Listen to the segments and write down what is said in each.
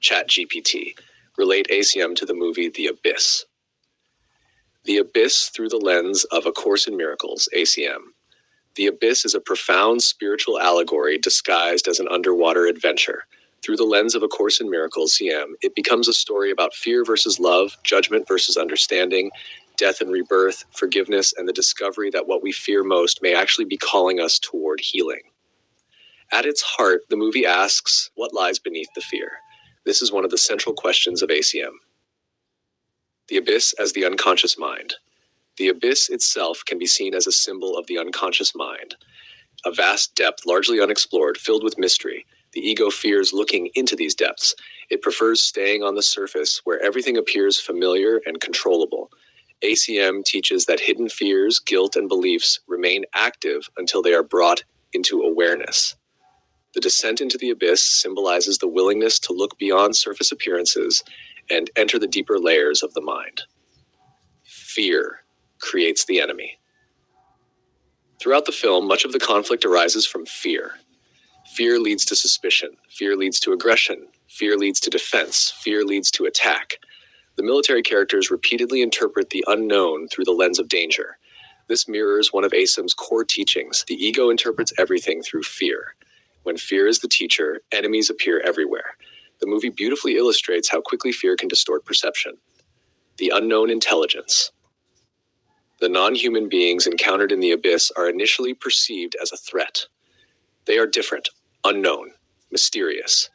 ChatGPT, relate ACIM to the movie The Abyss. The Abyss through the lens of A Course in Miracles, ACM. The Abyss is a profound spiritual allegory disguised as an underwater adventure. Through the lens of A Course in Miracles, CM, it becomes a story about fear versus love, judgment versus understanding, death and rebirth, forgiveness, and the discovery that what we fear most may actually be calling us toward healing. At its heart, the movie asks, what lies beneath the fear? This is one of the central questions of ACM. The Abyss as the unconscious mind. The abyss itself can be seen as a symbol of the unconscious mind, a vast depth largely unexplored, filled with mystery. The ego fears looking into these depths. It prefers staying on the surface where everything appears familiar and controllable. ACM teaches that hidden fears, guilt, and beliefs remain active until they are brought into awareness. The descent into the abyss symbolizes the willingness to look beyond surface appearances and enter the deeper layers of the mind. Fear creates the enemy. Throughout the film, much of the conflict arises from fear. Fear leads to suspicion. Fear leads to aggression. Fear leads to defense. Fear leads to attack. The military characters repeatedly interpret the unknown through the lens of danger. This mirrors one of ACIM's core teachings. The ego interprets everything through fear. When fear is the teacher, enemies appear everywhere. The movie beautifully illustrates how quickly fear can distort perception. The unknown intelligence. The non-human beings encountered in the abyss are initially perceived as a threat. They are different, unknown, mysterious.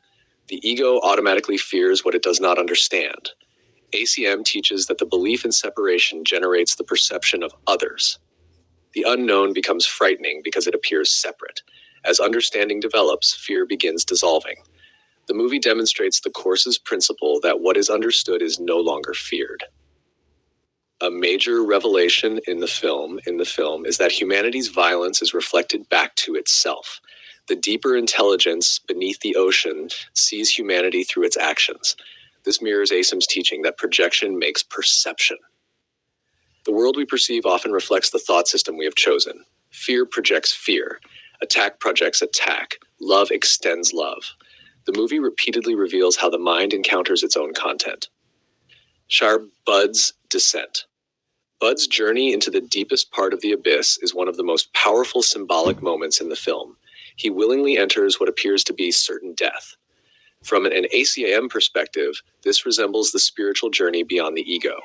The ego automatically fears what it does not understand. ACM teaches that the belief in separation generates the perception of others. The unknown becomes frightening because it appears separate. As understanding develops, fear begins dissolving. The movie demonstrates the Course's principle that what is understood is no longer feared. A major revelation in the film is that humanity's violence is reflected back to itself. The deeper intelligence beneath the ocean sees humanity through its actions. This mirrors ACIM's teaching that projection makes perception. The world we perceive often reflects the thought system we have chosen. Fear projects fear. Attack projects attack. Love extends love. The movie repeatedly reveals how the mind encounters its own content. Bud's descent. Bud's journey into the deepest part of the abyss is one of the most powerful symbolic moments in the film. He willingly enters what appears to be certain death. From an ACIM perspective, this resembles the spiritual journey beyond the ego.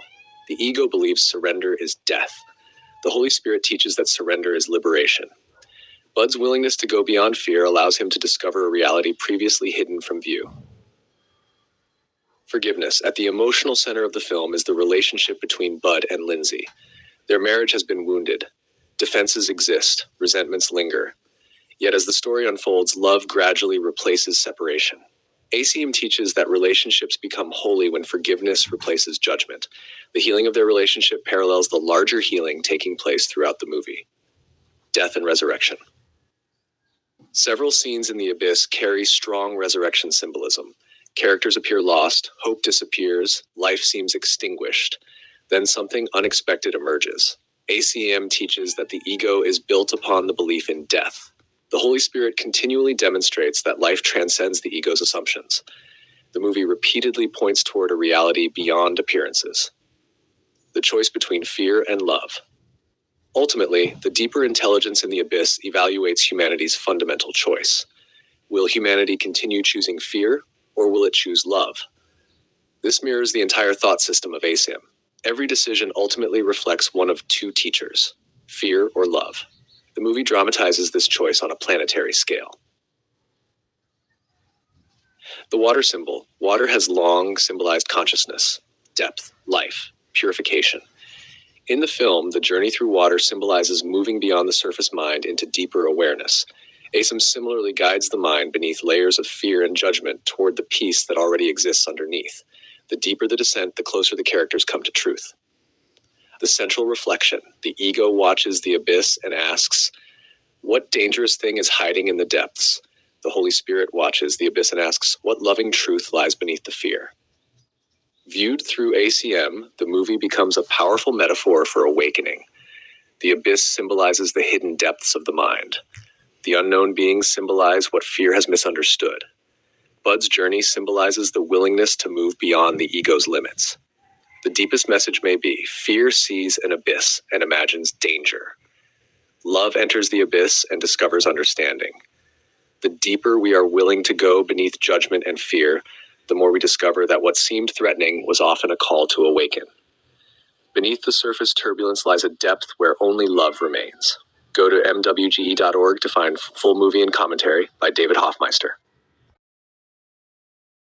The ego believes surrender is death. The Holy Spirit teaches that surrender is liberation. Bud's willingness to go beyond fear allows him to discover a reality previously hidden from view. Forgiveness. At the emotional center of the film is the relationship between Bud and Lindsay. Their marriage has been wounded. Defenses exist. Resentments linger. Yet as the story unfolds, love gradually replaces separation. ACIM teaches that relationships become holy when forgiveness replaces judgment. The healing of their relationship parallels the larger healing taking place throughout the movie. Death and resurrection. Several scenes in the abyss carry strong resurrection symbolism. Characters appear lost, hope disappears, life seems extinguished. Then something unexpected emerges. ACIM teaches that the ego is built upon the belief in death. The Holy Spirit continually demonstrates that life transcends the ego's assumptions. The movie repeatedly points toward a reality beyond appearances. The choice between fear and love. Ultimately, the deeper intelligence in the abyss evaluates humanity's fundamental choice. Will humanity continue choosing fear, or will it choose love? This mirrors the entire thought system of ACIM. Every decision ultimately reflects one of two teachers, fear or love. The movie dramatizes this choice on a planetary scale. The water symbol. Water has long symbolized consciousness, depth, life, purification. In the film, the journey through water symbolizes moving beyond the surface mind into deeper awareness. ACIM similarly guides the mind beneath layers of fear and judgment toward the peace that already exists underneath. The deeper the descent, the closer the characters come to truth. The central reflection. The ego watches the abyss and asks, what dangerous thing is hiding in the depths? The Holy Spirit watches the abyss and asks, what loving truth lies beneath the fear? Viewed through ACM, the movie becomes a powerful metaphor for awakening. The abyss symbolizes the hidden depths of the mind. The unknown beings symbolize what fear has misunderstood. Bud's journey symbolizes the willingness to move beyond the ego's limits. The deepest message may be, fear sees an abyss and imagines danger. Love enters the abyss and discovers understanding. The deeper we are willing to go beneath judgment and fear, the more we discover that what seemed threatening was often a call to awaken. Beneath the surface turbulence lies a depth where only love remains. Go to mwge.org to find full movie and commentary by David Hoffmeister.